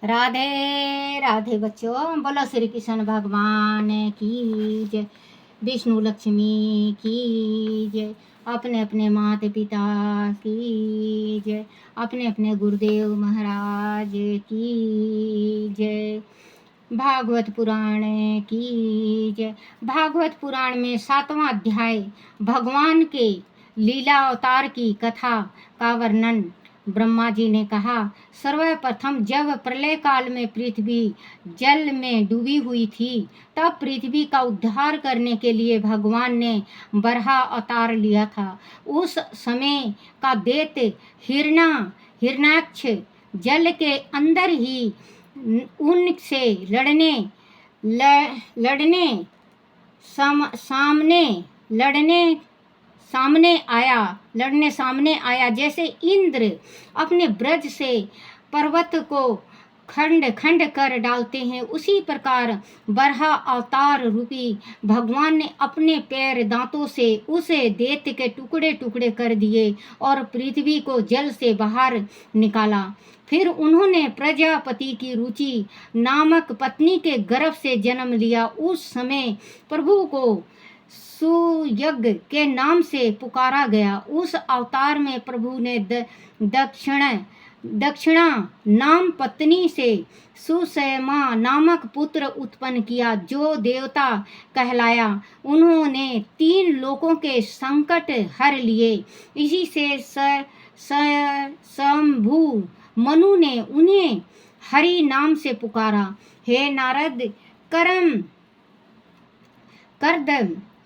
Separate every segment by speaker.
Speaker 1: राधे राधे बच्चों, बोलो श्री कृष्ण भगवान की जय, विष्णु लक्ष्मी की जय, अपने अपने माता पिता की जय, अपने अपने गुरुदेव महाराज की जय। भागवत पुराण की जय। भागवत पुराण में 7वां अध्याय भगवान के लीला अवतार की कथा का वर्णन। ब्रह्मा जी ने कहा, सर्वप्रथम जब प्रलय काल में पृथ्वी जल में डूबी हुई थी, तब पृथ्वी का उद्धार करने के लिए भगवान ने बरहा अवतार लिया था। उस समय का दैत्य हिरण्याक्ष जल के अंदर ही उनसे लड़ने सामने आया। जैसे इंद्र अपने ब्रज से पर्वत को खंड खंड कर डालते हैं, उसी प्रकार बरहा अवतार रूपी भगवान ने अपने पैर दांतों से उस दैत्य के टुकड़े टुकड़े कर दिए और पृथ्वी को जल से बाहर निकाला। फिर उन्होंने प्रजापति की रुचि नामक पत्नी के गर्भ से जन्म लिया। उस समय प्रभु को सुयज्ञ के नाम से पुकारा गया। उस अवतार में प्रभु ने दक्षिणा नाम पत्नी से सुषमा नामक पुत्र उत्पन्न किया, जो देवता कहलाया। उन्होंने 3 लोकों के संकट हर लिए। इसी से शंभु मनु ने उन्हें हरि नाम से पुकारा। हे नारद,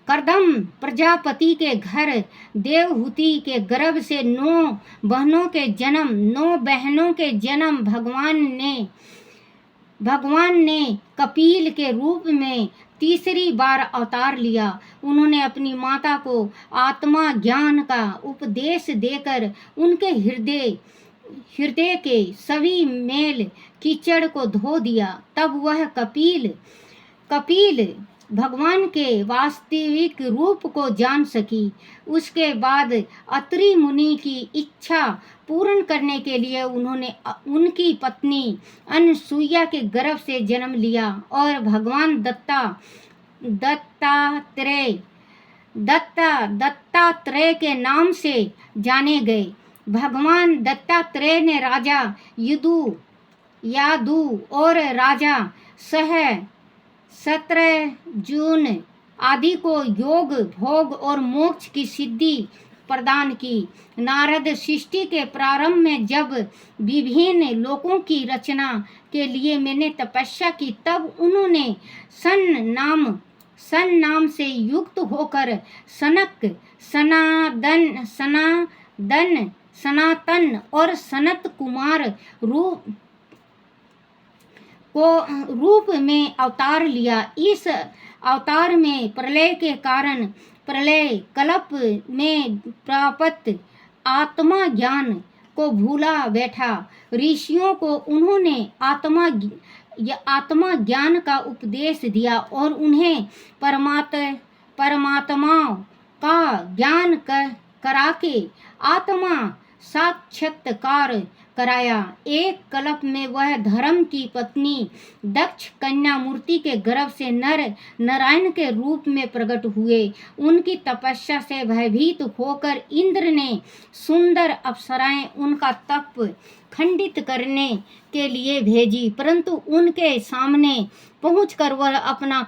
Speaker 1: करदम प्रजापति के घर देवहूति के गर्भ से 9 बहनों के जन्म भगवान ने कपिल के रूप में तीसरी बार अवतार लिया। उन्होंने अपनी माता को आत्मा ज्ञान का उपदेश देकर उनके हृदय के सभी मेल कीचड़ को धो दिया। तब वह कपिल भगवान के वास्तविक रूप को जान सकी। उसके बाद अत्रि मुनि की इच्छा पूर्ण करने के लिए उन्होंने उनकी पत्नी अनसुईया के गर्भ से जन्म लिया और भगवान दत्तात्रेय के नाम से जाने गए। भगवान दत्तात्रेय ने राजा यादु और राजा शत्रुंजय आदि को योग, भोग और मोक्ष की सिद्धि प्रदान की। नारद सृष्टि के प्रारंभ में जब विभिन्न लोकों की रचना के लिए मैंने तपस्या की, तब उन्होंने सन नाम से युक्त होकर सनातन और सनत कुमार रूप में अवतार लिया। इस अवतार में प्रलय के कारण प्रलय कल्प में प्राप्त आत्मा ज्ञान को भूला बैठा ऋषियों को उन्होंने आत्मा ज्ञान का उपदेश दिया और उन्हें परमात्मा का ज्ञान कराके आत्मा साक्षात्कार कराया। एक कल्प में वह धर्म की पत्नी दक्ष कन्या मूर्ति के गर्भ से नारायण के रूप में प्रकट हुए। उनकी तपस्या से भयभीत होकर इंद्र ने सुंदर अप्सराएं उनका तप खंडित करने के लिए भेजी, परंतु उनके सामने पहुंचकर वह अपना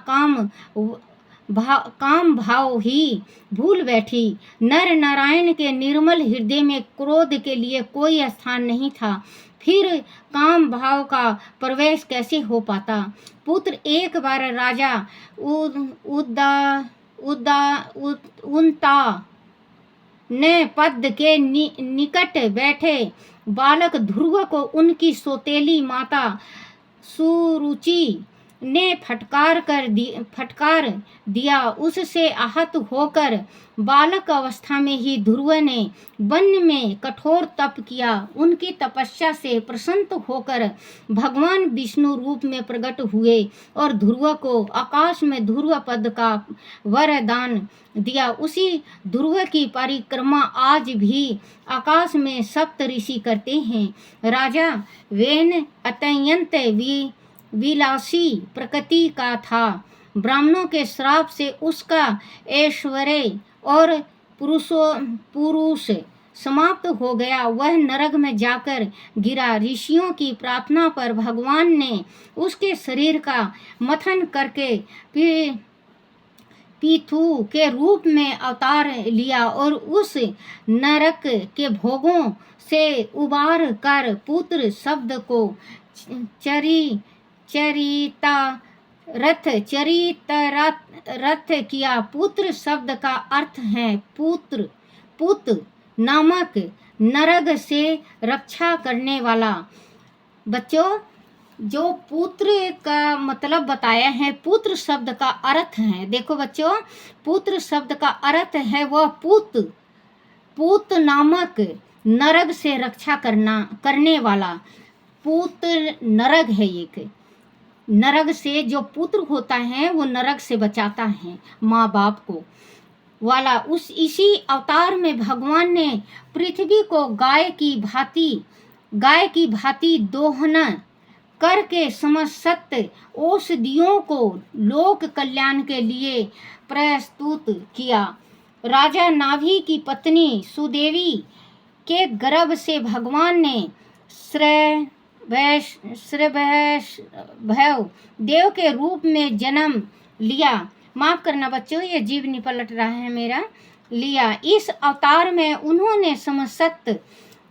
Speaker 1: काम भाव ही भूल बैठी। नर नारायण के निर्मल हृदय में क्रोध के लिए कोई स्थान नहीं था, फिर काम भाव का प्रवेश कैसे हो पाता। पुत्र एक बार राजा उन्ता ने पद के निकट बैठे बालक ध्रुव को उनकी सौतेली माता सुरुचि ने फटकार दिया। उससे आहत होकर बालक अवस्था में ही ध्रुव ने वन में कठोर तप किया। उनकी तपस्या से प्रसन्न होकर भगवान विष्णु रूप में प्रकट हुए और ध्रुव को आकाश में ध्रुव पद का वरदान दिया। उसी ध्रुव की परिक्रमा आज भी आकाश में सप्त ऋषि करते हैं। राजा वेन अत्यंत विलासी प्रकृति का था। ब्राह्मणों के श्राप से उसका ऐश्वर्य और पुरुष समाप्त हो गया। वह नरक में जाकर गिरा। ऋषियों की प्रार्थना पर भगवान ने उसके शरीर का मथन करके पीथु के रूप में अवतार लिया और उस नरक के भोगों से उबार कर पुत्र शब्द को चरितरथ किया। पुत्र शब्द का अर्थ है पुत नामक नरक से रक्षा करने वाला। बच्चों, जो पुत्र का मतलब बताया है, पुत्र शब्द का अर्थ है, देखो बच्चों, पुत्र शब्द का अर्थ है वह पुत नामक नरक से रक्षा करने वाला। पुत्र नरक है। एक नरक से जो पुत्र होता है वो नरक से बचाता है माँ बाप को वाला। इसी अवतार में भगवान ने पृथ्वी को गाय की भांति दोहन करके समस्त औषधियों को लोक कल्याण के लिए प्रस्तुत किया। राजा नाभि की पत्नी सुदेवी के गर्भ से भगवान ने श्रवैष्भव देव के रूप में जन्म लिया। माफ करना बच्चों, ये जीभ नहीं पलट रहा है मेरा। लिया। इस अवतार में उन्होंने समस्त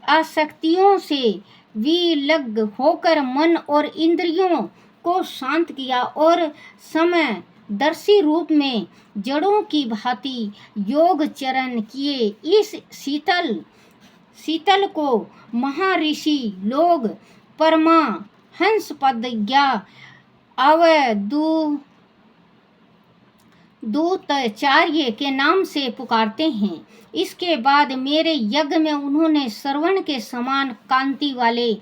Speaker 1: आसक्तियों से विलग होकर मन और इंद्रियों को शांत किया और समदर्शी रूप में जड़ों की भांति योग चरण किए। इस शीतल को महर्षि लोग परमहंस पदज्ञा अवधूताचार्य के नाम से पुकारते हैं। इसके बाद मेरे यज्ञ में उन्होंने श्रवण के समान कांति वाले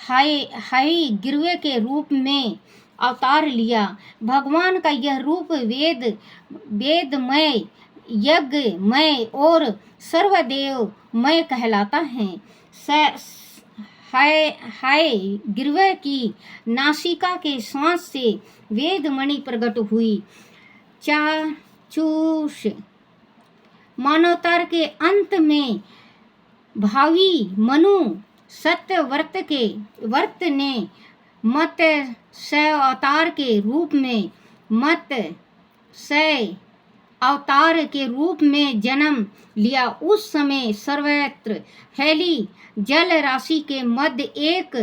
Speaker 1: हाई गिरवे के रूप में अवतार लिया। भगवान का यह रूप वेदमय, यज्ञमय और सर्वदेवमय कहलाता है। हाय गिरवे की नासिका के श्वास से वेदमणि प्रकट हुई। चाक्षुष मानवतार के अंत में भावी मनु सत्यव्रत ने मत्स्य अवतार के रूप में जन्म लिया। उस समय सर्वत्र फैली जल राशि के मध्य एक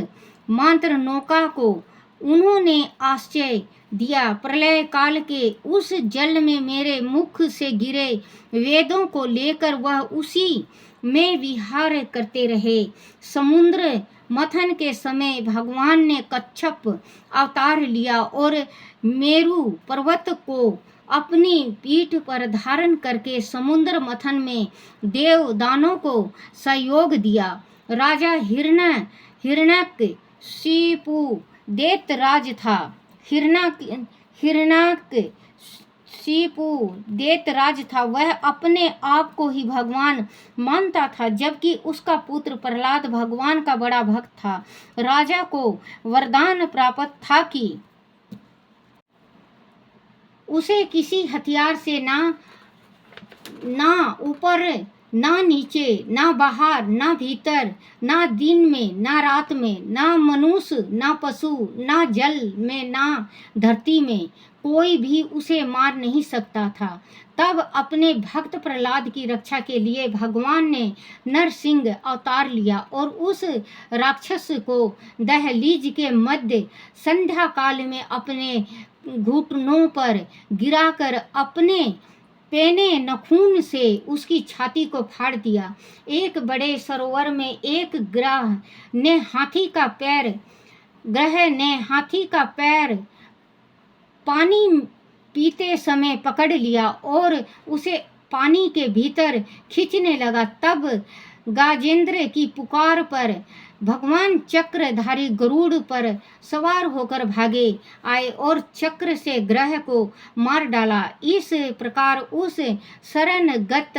Speaker 1: मंत्र नौका को उन्होंने आश्रय दिया। प्रलय काल के उस जल में मेरे मुख से गिरे वेदों को लेकर वह उसी में विहार करते रहे। समुद्र मथन के समय भगवान ने कच्छप अवतार लिया और मेरु पर्वत को अपनी पीठ पर धारण करके समुद्र मथन में देव दानों को सहयोग दिया। राजा हिरण्यकशिपु दैत्यराज था। हिरण्यकशिपु दैत्यराज था। वह अपने आप को ही भगवान मानता था, जबकि उसका पुत्र प्रहलाद भगवान का बड़ा भक्त था। राजा को वरदान प्राप्त था कि उसे किसी हथियार से ना ऊपर ना नीचे, ना बाहर ना भीतर, ना दिन में ना रात में, ना मनुष्य ना पशु, ना जल में ना धरती में, कोई भी उसे मार नहीं सकता था। तब अपने भक्त प्रहलाद की रक्षा के लिए भगवान ने नरसिंह अवतार लिया और उस राक्षस को दहलीज के मध्य संध्या काल में अपने घुटनों पर गिराकर अपने पेने नखून से उसकी छाती को फाड़ दिया। एक बड़े सरोवर में एक ग्रह ने हाथी का पैर पानी पीते समय पकड़ लिया और उसे पानी के भीतर खींचने लगा। तब गाजेंद्र की पुकार पर भगवान चक्रधारी गरुड़ पर सवार होकर भागे आए और चक्र से ग्रह को मार डाला। इस प्रकार उस शरणगत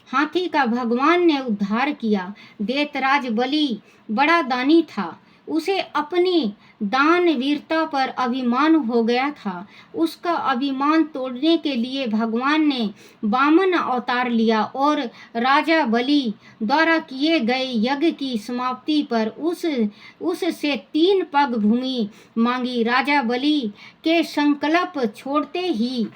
Speaker 1: हाथी का भगवान ने उद्धार किया। दैत्यराज बलि बड़ा दानी था, उसे अपनी दान वीरता पर अभिमान हो गया था। उसका अभिमान तोड़ने के लिए भगवान ने वामन अवतार लिया और राजा बलि द्वारा किए गए यज्ञ की समाप्ति पर उससे 3 पग भूमि मांगी। राजा बलि के संकल्प छोड़ते ही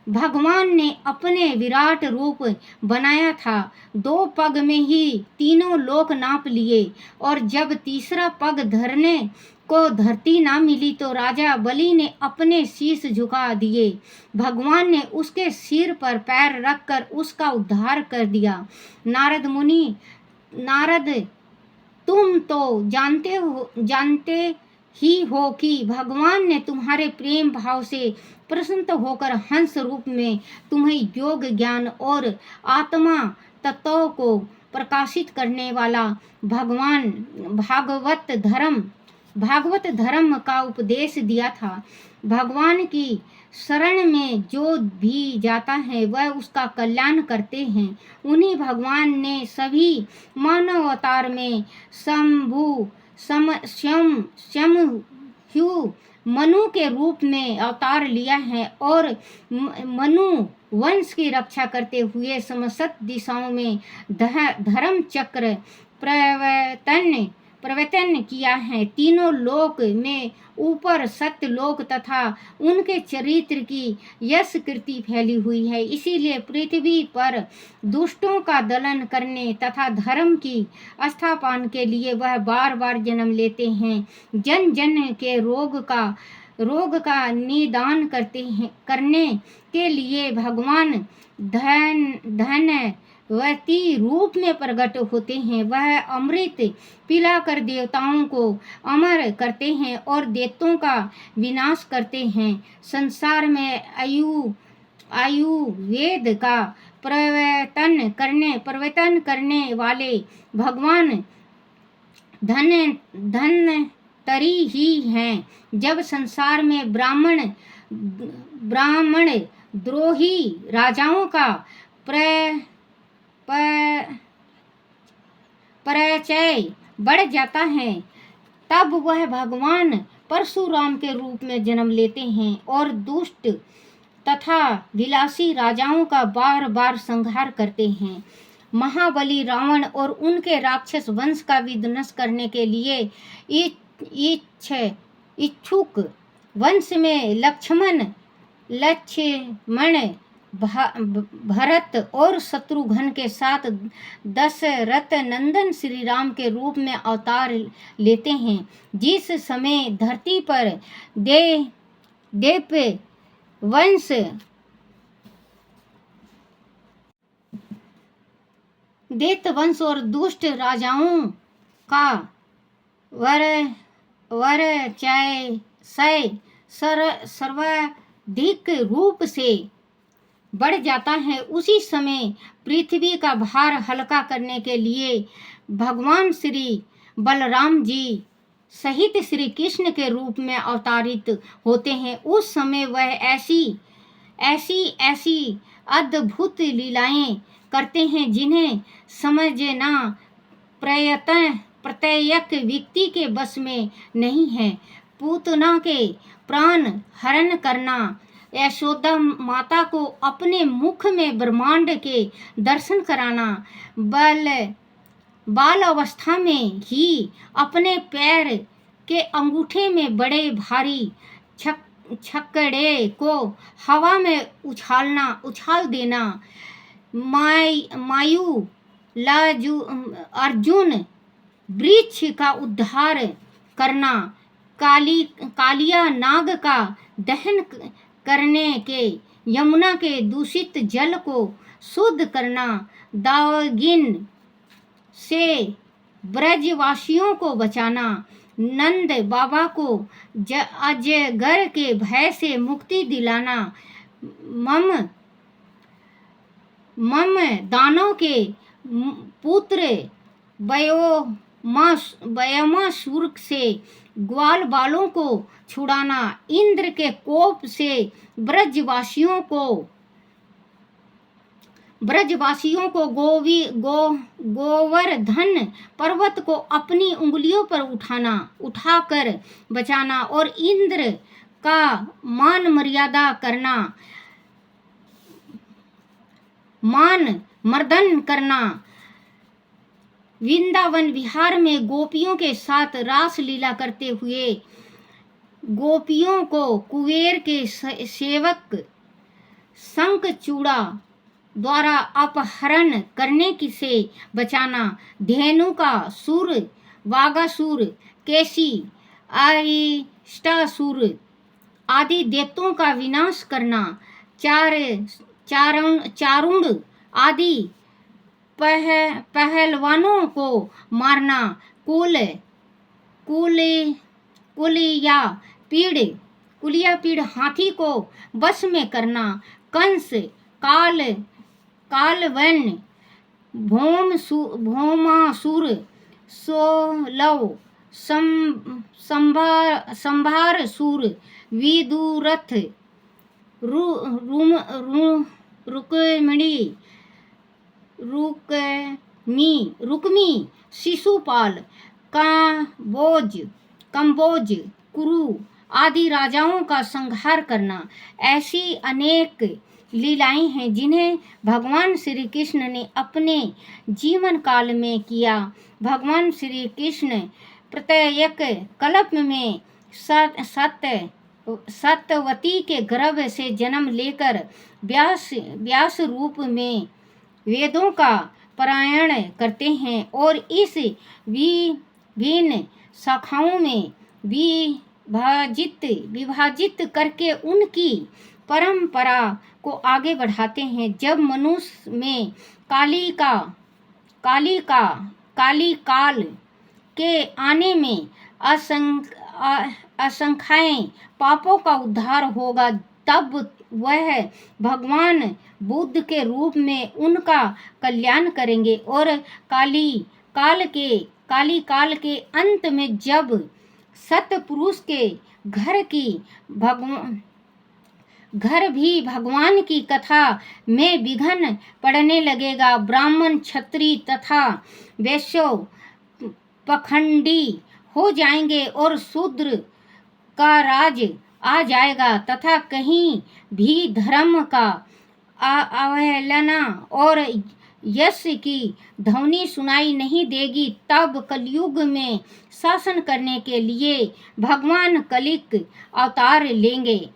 Speaker 1: भगवान ने अपने विराट रूप बनाया था। 2 पग में ही तीनों लोक नाप लिए और जब तीसरा पग धरने को धरती ना मिली तो राजा बलि ने अपने शीश झुका दिए। भगवान ने उसके सिर पर पैर रखकर उसका उद्धार कर दिया। नारद तुम तो जानते ही हो कि भगवान ने तुम्हारे प्रेम भाव से प्रसन्न होकर हंस रूप में तुम्हें योग ज्ञान और आत्मा तत्वों को प्रकाशित करने वाला भागवत धर्म का उपदेश दिया था। भगवान की शरण में जो भी जाता है वह उसका कल्याण करते हैं। उन्हीं भगवान ने सभी मानव अवतार में मनु के रूप में अवतार लिया है और मनु वंश की रक्षा करते हुए समस्त दिशाओं में धर्म चक्र प्रवर्तन किया है। तीनों लोक में ऊपर सत्य लोक तथा उनके चरित्र की यश कीर्ति फैली हुई है। इसीलिए पृथ्वी पर दुष्टों का दलन करने तथा धर्म की स्थापना के लिए वह बार बार जन्म लेते हैं। जन जन के रोग का निदान करने के लिए भगवान धनवती रूप में प्रकट होते हैं। वह अमृत पिलाकर देवताओं को अमर करते हैं और दैत्यों का विनाश करते हैं। संसार में आयुर्वेद का प्रवर्तन करने वाले भगवान धन्वंतरी ही हैं। जब संसार में ब्राह्मण द्रोही राजाओं का परिचय बढ़ जाता है तब वह भगवान परशुराम के रूप में जन्म लेते हैं और दुष्ट तथा विलासी राजाओं का बार बार संहार करते हैं। महाबली रावण और उनके राक्षस वंश का विध्वंस करने के लिए इच्छुक वंश में लक्ष्मण भरत और शत्रुघ्न के साथ दशरथ नंदन श्री राम के रूप में अवतार लेते हैं। जिस समय धरती पर दैत्य और दुष्ट राजाओं का सर्वाधिक रूप से बढ़ जाता है, उसी समय पृथ्वी का भार हल्का करने के लिए भगवान श्री बलराम जी सहित श्री कृष्ण के रूप में अवतारित होते हैं। उस समय वह ऐसी अद्भुत लीलाएं करते हैं जिन्हें समझना प्रत्येक व्यक्ति के बस में नहीं है। पूतना के प्राण हरण करना, यशोदा माता को अपने मुख में ब्रह्मांड के दर्शन कराना, बाल अवस्था में ही अपने पैर के अंगूठे में बड़े भारी छक्कड़े को हवा में उछाल देना, मायू अर्जुन वृक्ष का उद्धार करना, कालिया नाग का दहन करने के यमुना के दूषित जल को शुद्ध करना, दागिन से ब्रजवासियों को बचाना, नंद बाबा को अजगर के भय से मुक्ति दिलाना, मम दानव के पुत्र वयोमासुर से ग्वाल बालों को छुड़ाना, इंद्र के कोप से ब्रजवासियों को गोवर्धन पर्वत को अपनी उंगलियों पर उठाकर बचाना और इंद्र का मान मर्दन करना, वृंदावन विहार में गोपियों के साथ रास लीला करते हुए गोपियों को कुबेर के सेवक शंखचूड़ा द्वारा अपहरण करने की से बचाना, धेनु का सुर, वागासुर, केसी, अरिष्टासुर आदि दैत्यों का विनाश करना, चारुण आदि पहलवानों को मारना, कुलिया पीड़ हाथी को वश में करना, कंस, कालवन, भौमासुर, सोलव, संभारसुर, विदुरथ, रुक्मी, शिशुपाल, कंबोज, कुरु आदि राजाओं का संहार करना। ऐसी अनेक लीलाएं हैं जिन्हें भगवान श्री कृष्ण ने अपने जीवन काल में किया। भगवान श्री कृष्ण प्रत्येक कल्प में सत्यवती के गर्भ से जन्म लेकर व्यास रूप में वेदों का पारायण करते हैं और इस विभिन्न शाखाओं में विभाजित करके उनकी परंपरा को आगे बढ़ाते हैं। जब मनुष्य में काल के आने में असंख्याय पापों का उद्धार होगा, तब वह भगवान बुद्ध के रूप में उनका कल्याण करेंगे और काली काल के अंत में जब सतपुरुष के घर भी भगवान की कथा में विघ्न पड़ने लगेगा, ब्राह्मण, क्षत्रिय तथा वैश्य पखंडी हो जाएंगे और शूद्र का राज आ जाएगा तथा कहीं भी धर्म का अवहेलना और यश की ध्वनि सुनाई नहीं देगी। तब कलयुग में शासन करने के लिए भगवान कलिक अवतार लेंगे।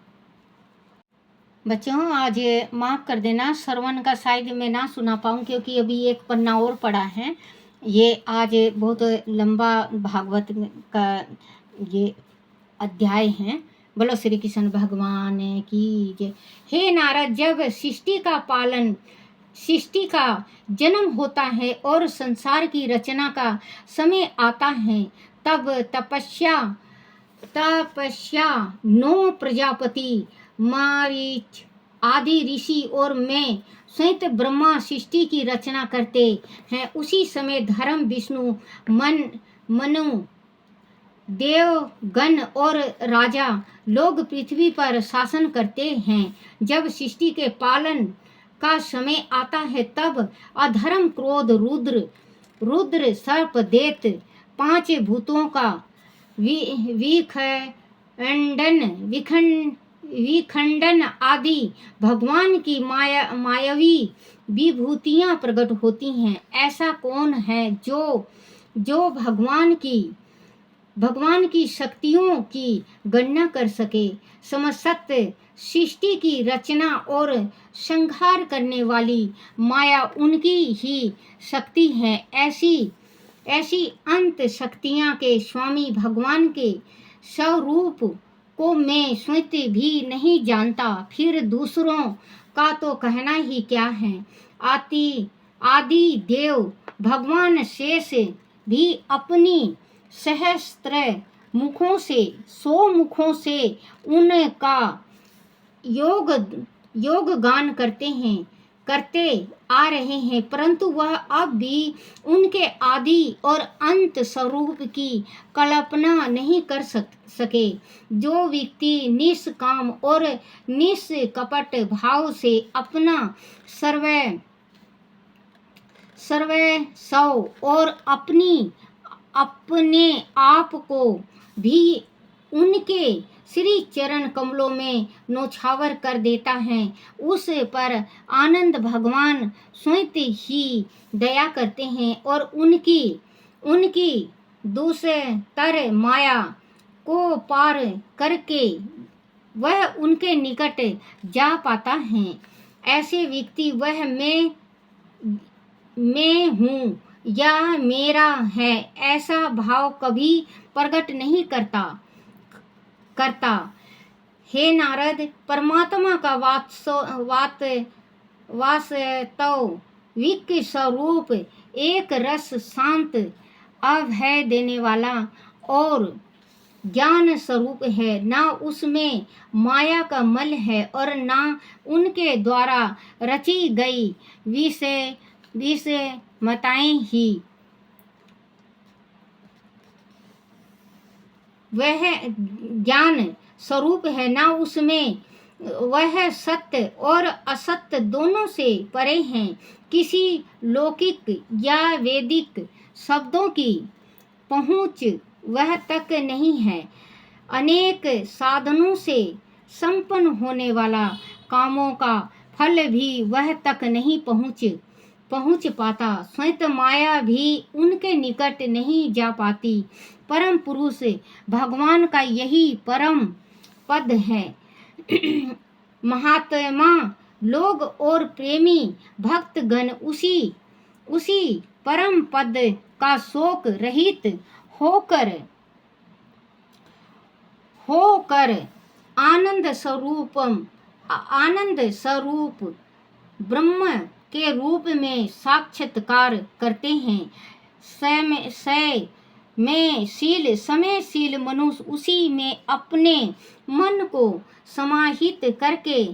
Speaker 1: बच्चों, आज माफ़ कर देना, श्रवण का शायद मैं ना सुना पाऊँ क्योंकि अभी एक पन्ना और पड़ा है। ये आज बहुत लंबा भागवत का ये अध्याय है। बोलो श्री कृष्ण भगवान की जय। हे नारद, जब सृष्टि का जन्म होता है और संसार की रचना का समय आता है, तब तपस्या 9 प्रजापति, मारीच आदि ऋषि और मैं स्वयं ब्रह्मा सृष्टि की रचना करते हैं। उसी समय धर्म, विष्णु, मनु, देवगण और राजा लोग पृथ्वी पर शासन करते हैं। जब सृष्टि के पालन का समय आता है, तब अधर्म, क्रोध, रुद्र, सर्प, दैत्य, 5 भूतों का विखंडन आदि भगवान की मायावी विभूतियां प्रकट होती हैं। ऐसा कौन है जो भगवान की शक्तियों की गणना कर सके? समस्त सृष्टि की रचना और संहार करने वाली माया उनकी ही शक्ति है। ऐसी अंत शक्तियां के स्वामी भगवान के स्वरूप को मैं स्वयं भी नहीं जानता, फिर दूसरों का तो कहना ही क्या है। आदि देव भगवान शेष भी अपनी सहस्त्र मुखों से 100 मुखों से उनका योग गान करते आ रहे हैं, परंतु वह अब भी उनके आदि और अंत स्वरूप की कल्पना नहीं कर सके। जो व्यक्ति निष्काम और निष्कपट भाव से अपना सर्वस्व और अपने आप को भी उनके श्री चरण कमलों में नौछावर कर देता है, उस पर आनंद भगवान स्वयं ही दया करते हैं और उनकी दूसर माया को पार करके वह उनके निकट जा पाता है। ऐसे व्यक्ति वह मैं हूँ या मेरा है ऐसा भाव कभी प्रकट नहीं करता। हे नारद, परमात्मा का वास्तविक स्वरूप एक रस शांत अभय देने वाला और ज्ञान स्वरूप है। ना उसमें माया का मल है और ना उनके द्वारा रची गई विषमताएं ही। वह ज्ञान स्वरूप है, ना उसमें वह सत्य और असत्य दोनों से परे हैं। किसी लौकिक या वैदिक शब्दों की पहुँच वह तक नहीं है। अनेक साधनों से संपन्न होने वाला कामों का फल भी वह तक नहीं पहुँच पाता। स्वयं माया भी उनके निकट नहीं जा पाती। परम पुरुष भगवान का यही परम पद है। महात्मा लोग और प्रेमी भक्तगण उसी परम पद का शोक रहित होकर आनंद स्वरूप ब्रह्म के रूप में साक्षात्कार करते हैं। समयशील मनुष्य उसी में अपने मन को समाहित करके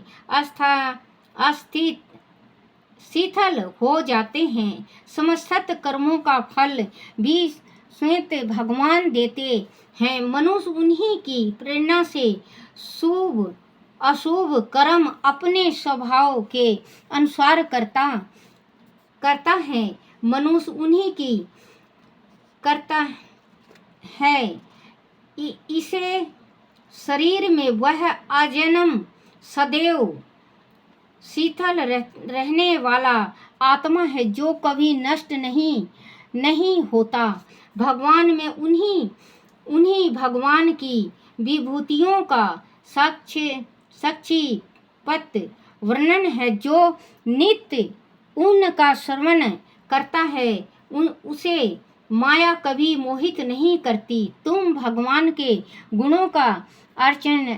Speaker 1: शीतल हो जाते हैं। समस्त कर्मों का फल भी स्वयं भगवान देते हैं। मनुष्य उन्हीं की प्रेरणा से शुभ अशुभ कर्म अपने स्वभाव के अनुसार करता है। मनुष्य उन्हीं की करता है। इसे शरीर में वह आजन्म सदैव शीतल रहने वाला आत्मा है जो कभी नष्ट नहीं होता। भगवान में उन्हीं भगवान की विभूतियों का साक्षीपत वर्णन है। जो नित्य उनका श्रवण करता है उसे माया कभी मोहित नहीं करती। तुम भगवान के गुणों का अर्चन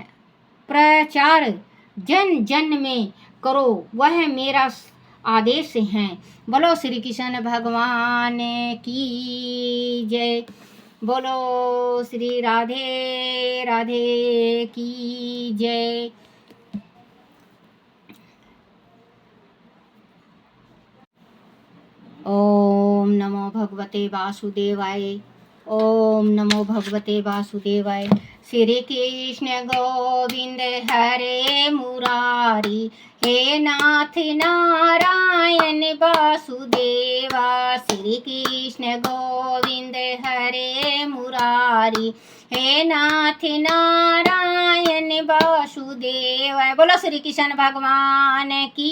Speaker 1: प्रचार जन जन में करो, वह मेरा आदेश है। बोलो श्री कृष्ण भगवान की जय। बोलो श्री राधे राधे की जय। ओम नमो भगवते वासुदेवाय। ओम नमो भगवते वासुदेवाय। श्री कृष्ण गोविंद हरे मुरारी, हे नाथ नारायण वासुदेवा। श्री कृष्ण गोविंद हरे मुरारी, हे नाथ नारायण वासुदेवाय। बोलो श्री कृष्ण भगवान की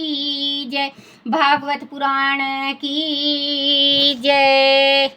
Speaker 1: जय। भागवत पुराण की जय।